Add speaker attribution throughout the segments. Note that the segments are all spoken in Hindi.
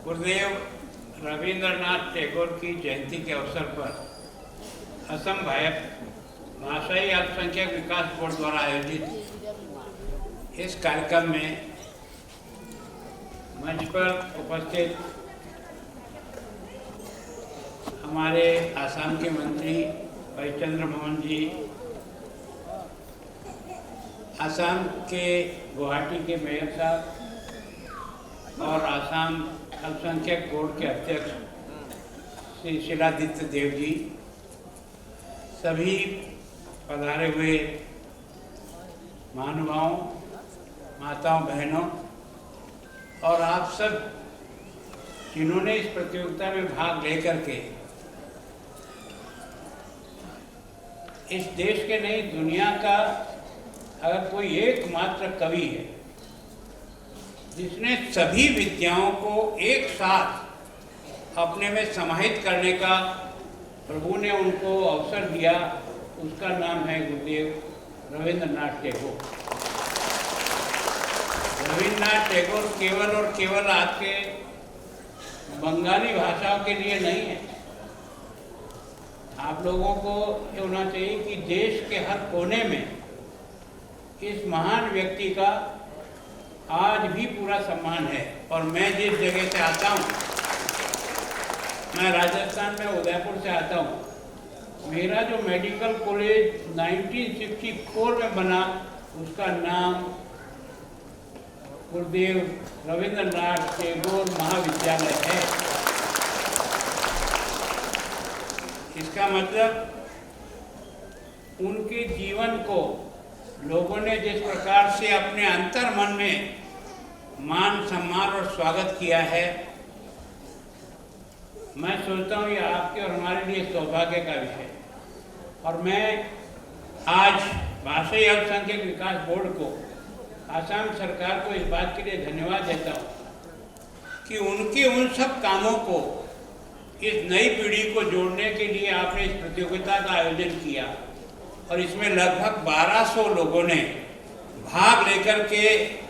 Speaker 1: गुरुदेव रविंद्रनाथ टैगोर की जयंती के अवसर पर असम भाषाई अल्पसंख्यक विकास बोर्ड द्वारा आयोजित इस कार्यक्रम में मंच पर उपस्थित हमारे आसाम के मंत्री भाई चंद्रमोहन जी, आसाम के गुवाहाटी के मेयर साहब और आसाम अल्पसंख्यक बोर्ड के अध्यक्ष श्री शिलादित्य देव जी, सभी पधारे हुए महानुभावों, माताओं, बहनों और आप सब जिन्होंने इस प्रतियोगिता में भाग लेकर के इस देश के नहीं दुनिया का अगर कोई एकमात्र कवि है जिसने सभी विद्याओं को एक साथ अपने में समाहित करने का प्रभु ने उनको अवसर दिया, उसका नाम है गुरुदेव रविंद्रनाथ टैगोर। रविंद्रनाथ टैगोर केवल और केवल आपके बंगाली भाषाओं के लिए नहीं है। आप लोगों को ये होना चाहिए कि देश के हर कोने में इस महान व्यक्ति का आज भी पूरा सम्मान है। और मैं जिस जगह से आता हूँ, मैं राजस्थान में उदयपुर से आता हूँ, मेरा जो मेडिकल कॉलेज 1964 में बना उसका नाम गुरुदेव रविंद्रनाथ टैगोर महाविद्यालय है। इसका मतलब उनके जीवन को लोगों ने जिस प्रकार से अपने अंतर मन में मान, सम्मान और स्वागत किया है, मैं सोचता हूँ ये आपके और हमारे लिए सौभाग्य का विषय। और मैं आज भाषाई अल्पसंख्यक विकास बोर्ड को, आसाम सरकार को इस बात के लिए धन्यवाद देता हूँ कि उनके उन सब कामों को, इस नई पीढ़ी को जोड़ने के लिए आपने इस प्रतियोगिता का आयोजन किया और इसमें लगभग 1200 लोगों ने भाग लेकर के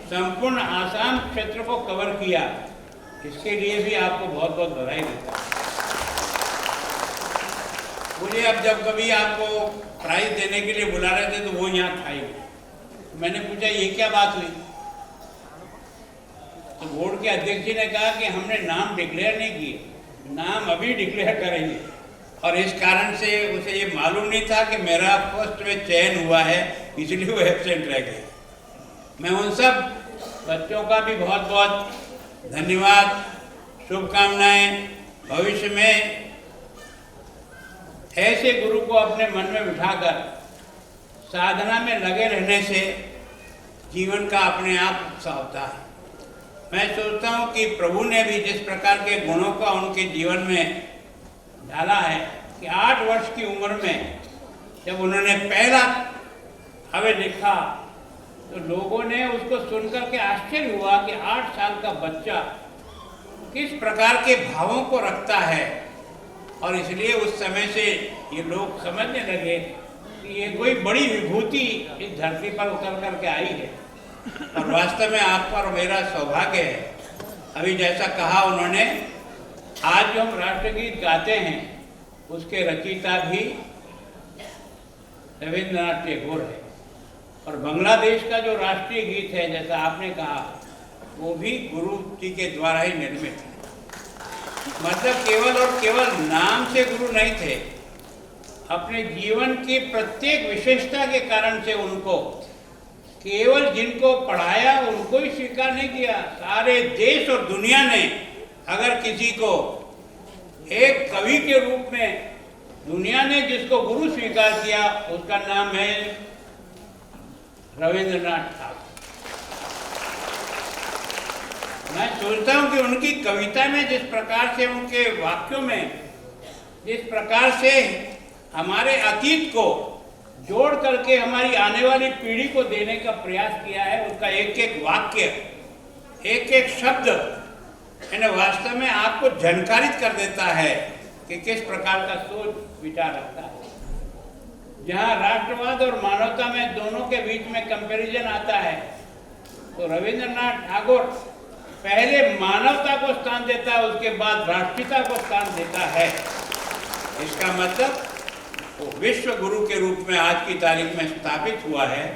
Speaker 1: संपूर्ण आसाम क्षेत्र को कवर किया। इसके लिए भी आपको बहुत बहुत बधाई देता हूँ। मुझे अब जब कभी आपको प्राइज देने के लिए बुला रहे थे तो वो यहाँ था ही। मैंने पूछा ये क्या बात हुई, तो बोर्ड के अध्यक्ष जी ने कहा कि हमने नाम डिक्लेयर नहीं किए, नाम अभी डिक्लेयर करेंगे। और इस कारण से उसे ये मालूम नहीं था कि मेरा फर्स्ट में चयन हुआ है, इसलिए वो एब्सेंट रह गए। मैं उन सब बच्चों का भी बहुत बहुत धन्यवाद, शुभकामनाएं। भविष्य में ऐसे गुरु को अपने मन में बिठाकर साधना में लगे रहने से जीवन का अपने आप उत्साह होता है। मैं सोचता हूँ कि प्रभु ने भी जिस प्रकार के गुणों का उनके जीवन में डाला है कि 8 वर्ष की उम्र में जब उन्होंने पहला हमें लिखा तो लोगों ने उसको सुनकर के आश्चर्य हुआ कि 8 साल का बच्चा किस प्रकार के भावों को रखता है। और इसलिए उस समय से ये लोग समझने लगे कि ये कोई बड़ी विभूति इस धरती पर उतर करके आई है। और वास्तव में आप पर मेरा सौभाग्य है। अभी जैसा कहा उन्होंने, आज जो हम राष्ट्रगीत गाते हैं उसके रचयिता भी रविंद्रनाथ टैगोर है। और बांग्लादेश का जो राष्ट्रीय गीत है, जैसा आपने कहा, वो भी गुरु जी के द्वारा ही निर्मित है। मतलब केवल और केवल नाम से गुरु नहीं थे, अपने जीवन की प्रत्येक विशेषता के कारण से उनको केवल जिनको पढ़ाया उनको ही स्वीकार नहीं किया। सारे देश और दुनिया ने अगर किसी को एक कवि के रूप में दुनिया ने जिसको गुरु स्वीकार किया, उसका नाम है रविंद्रनाथ ठाकुर। मैं सोचता हूँ कि उनकी कविता में जिस प्रकार से, उनके वाक्यों में जिस प्रकार से हमारे अतीत को जोड़ करके हमारी आने वाली पीढ़ी को देने का प्रयास किया है, उसका एक एक वाक्य, एक एक शब्द वास्तव में आपको झनकारित कर देता है कि किस प्रकार का सोच विचार रखता है। जहाँ राष्ट्रवाद और मानवता में दोनों के बीच में कंपैरिजन आता है, तो रविंद्रनाथ टैगोर पहले मानवता को स्थान देता है, उसके बाद राष्ट्रीयता को स्थान देता है। इसका मतलब वो विश्व गुरु के रूप में आज की तारीख में स्थापित हुआ है,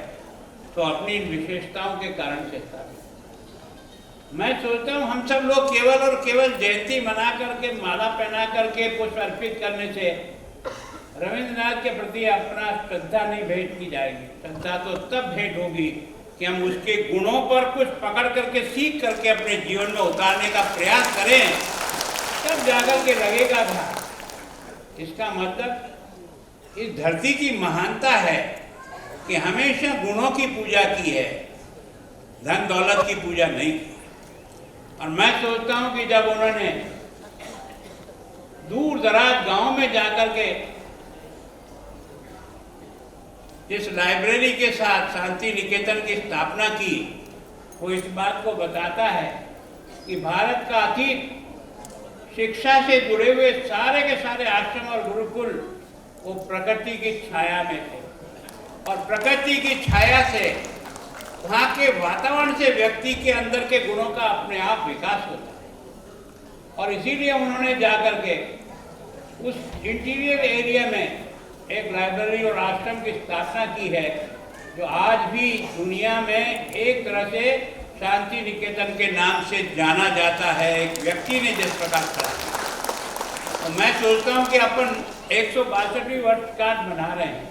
Speaker 1: तो अपनी विशेषताओं के कारण से स्थापित। मैं सोचता हूँ हम सब लोग केवल और केवल जयंती मना करके, माला पहना करके, पुष्प अर्पित करने से रविंद्रनाथ के प्रति अपना श्रद्धा नहीं भेंट की जाएगी। श्रद्धा तो तब भेंट होगी कि हम उसके गुणों पर कुछ पकड़ करके, सीख करके अपने जीवन में उतारने का प्रयास करें, तब जाकर के लगेगा था। इसका मतलब इस धरती की महानता है कि हमेशा गुणों की पूजा की है, धन दौलत की पूजा नहीं की। और मैं सोचता हूं कि जब उन्होंने दूर दराज गांव में जाकर के जिस लाइब्रेरी के साथ शांति निकेतन की स्थापना की, वो इस बात को बताता है कि भारत का अतीत शिक्षा से जुड़े हुए सारे के सारे आश्रम और गुरुकुल वो प्रकृति की छाया में थे, और प्रकृति की छाया से, वहाँ के वातावरण से व्यक्ति के अंदर के गुणों का अपने आप विकास होता है। और इसीलिए उन्होंने जाकर के उस इंटीरियर एरिया में एक लाइब्रेरी और आश्रम की स्थापना की है, जो आज भी दुनिया में एक तरह से शांति निकेतन के नाम से जाना जाता है, एक व्यक्ति ने जिस प्रकार करा। तो मैं सोचता हूँ कि अपन 162वीं वर्षगांठ मना रहे हैं,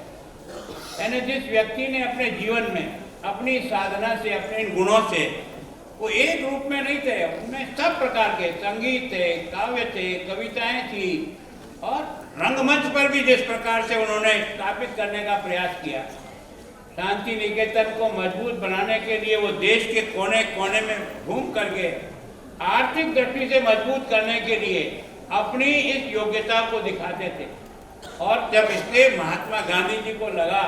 Speaker 1: यानी जिस व्यक्ति ने अपने जीवन में अपनी साधना से, अपने गुणों से, वो एक रूप में नहीं थे, उनमें सब प्रकार के संगीत थे, काव्य थे, कविताएं थी, और रंगमंच पर भी जिस प्रकार से उन्होंने स्थापित करने का प्रयास किया। शांति निकेतन को मजबूत बनाने के लिए वो देश के कोने कोने में घूम करके आर्थिक दृष्टि से मजबूत करने के लिए अपनी इस योग्यता को दिखाते थे। और जब इसलिए महात्मा गांधी जी को लगा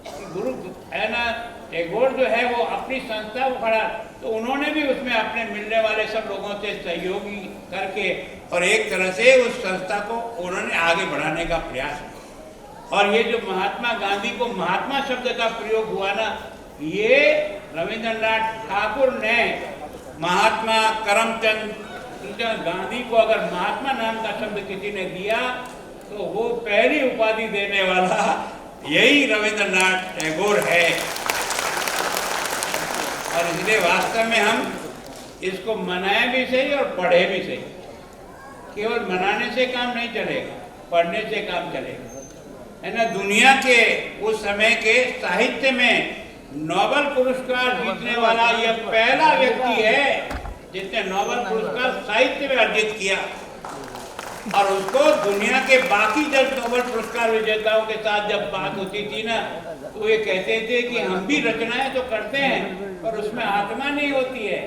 Speaker 1: कि गुरु है ना, टैगोर जो है वो अपनी संस्था को खड़ा, तो उन्होंने भी उसमें अपने मिलने वाले सब लोगों से सहयोगी करके और एक तरह से उस संस्था को उन्होंने आगे बढ़ाने का प्रयास किया। और ये जो महात्मा गांधी को महात्मा शब्द का प्रयोग हुआ ना, ये रविंद्रनाथ ठाकुर ने महात्मा करमचंद गांधी को अगर महात्मा नाम का शब्द किसी ने दिया, तो वो पहली उपाधि देने वाला यही रविंद्रनाथ टैगोर है। और इसलिए वास्तव में हम इसको मनाए भी सही और पढ़े भी सही। केवल मनाने से काम नहीं चलेगा, पढ़ने से काम चलेगा, है ना। दुनिया के उस समय के साहित्य में नोबेल पुरस्कार जीतने वाला यह पहला व्यक्ति है जिसने नोबेल पुरस्कार साहित्य में अर्जित किया। और उसको दुनिया के बाकी जब नोबेल पुरस्कार विजेताओं के साथ जब बात होती थी ना, तो ये कहते थे कि हम भी रचनाएं तो करते हैं पर उसमें आत्मा नहीं होती है।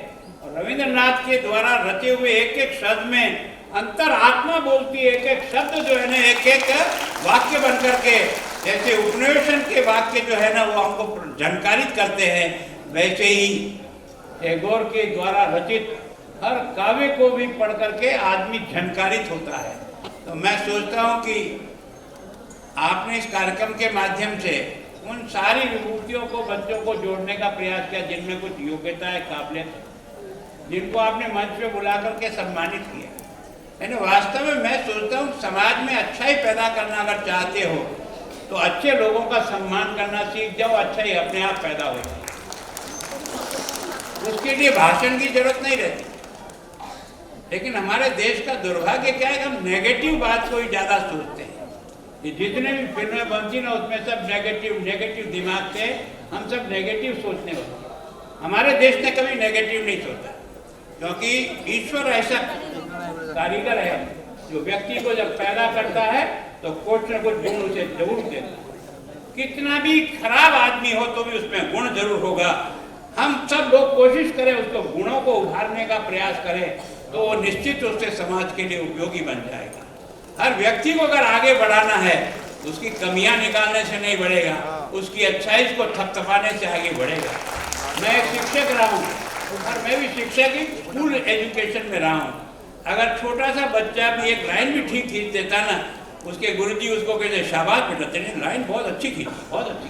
Speaker 1: और रविंद्रनाथ के द्वारा रचे हुए एक एक शब्द में अंतर आत्मा बोलती है। एक एक शब्द जो है ना, एक एक वाक्य बन करके, जैसे उपनिवेशन के वाक्य जो है ना वो हमको झनकारित करते हैं, वैसे ही टैगोर के द्वारा रचित हर काव्य को भी पढ़ करके आदमी झनकारित होता है। तो मैं सोचता हूँ कि आपने इस कार्यक्रम के माध्यम से उन सारी विभूतियों को, बच्चों को जोड़ने का प्रयास किया जिनमें कुछ योग्यता है, काबिलियत है, जिनको आपने मंच पे बुला करके सम्मानित किया। यानी वास्तव में मैं सोचता हूँ समाज में अच्छा ही पैदा करना अगर चाहते हो तो अच्छे लोगों का सम्मान करना सीख जाओ, अच्छा ही अपने आप पैदा हो जाए। उसके लिए भाषण की जरूरत नहीं रहती। लेकिन हमारे देश का दुर्भाग्य क्या है कि हम नेगेटिव बात को ही ज़्यादा सोचते हैं। कि जितने भी फिल्में बनती ना उसमें सब नेगेटिव दिमाग से हम सब नेगेटिव सोचने होते हैं। हमारे देश ने कभी नेगेटिव नहीं सोचा, क्योंकि ईश्वर ऐसा कारीगर है जो व्यक्ति को जब पैदा करता है तो कुछ न कुछ गुण उसे जरूर देता है। कितना भी खराब आदमी हो तो भी उसमें गुण जरूर होगा। हम सब लोग कोशिश करें उसको गुणों को उभारने का प्रयास करें तो वो निश्चित रूप से समाज के लिए उपयोगी बन जाएगा। हर व्यक्ति को अगर आगे बढ़ाना है उसकी कमियां निकालने से नहीं बढ़ेगा, उसकी अच्छाई को थपथपाने से आगे बढ़ेगा। मैं एक शिक्षक रहा हूँ और मैं भी शिक्षक ही स्कूल एजुकेशन में रहा हूँ। अगर छोटा सा बच्चा भी एक लाइन भी ठीक खींच देता ना, उसके गुरुजी उसको कहते शाबाश बेटा तेरी लाइन बहुत अच्छी खींची, बहुत अच्छी।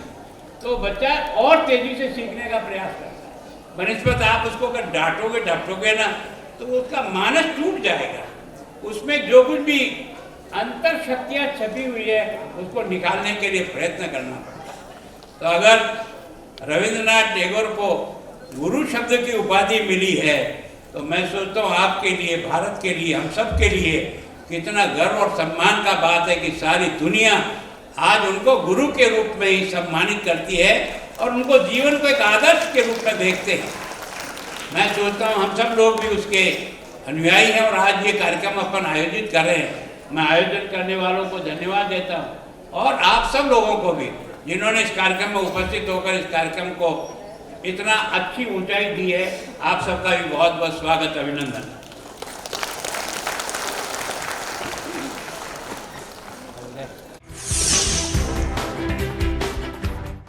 Speaker 1: तो बच्चा और तेजी से सीखने का प्रयास करता है। बनस्पत आप उसको अगर डांटोगे डपटोगे ना तो उसका मानस टूट जाएगा। उसमें जो कुछ भी अंतर शक्तियाँ छपी हुई है उसको निकालने के लिए प्रयत्न करना पड़ता है। तो अगर रविंद्रनाथ टैगोर को गुरु शब्द की उपाधि मिली है तो मैं सोचता हूँ आपके लिए, भारत के लिए, हम सब के लिए कितना गर्व और सम्मान का बात है कि सारी दुनिया आज उनको गुरु के रूप में ही सम्मानित करती है और उनको जीवन को एक आदर्श के रूप में देखते हैं। मैं सोचता हूँ हम सब लोग भी उसके अनुयायी हैं और आज ये कार्यक्रम अपन आयोजित कर रहे हैं। मैं आयोजन करने वालों को धन्यवाद देता हूँ और आप सब लोगों को भी जिन्होंने इस कार्यक्रम में उपस्थित होकर इस कार्यक्रम को इतना अच्छी ऊंचाई दी है, आप सबका भी बहुत बहुत स्वागत, अभिनंदन।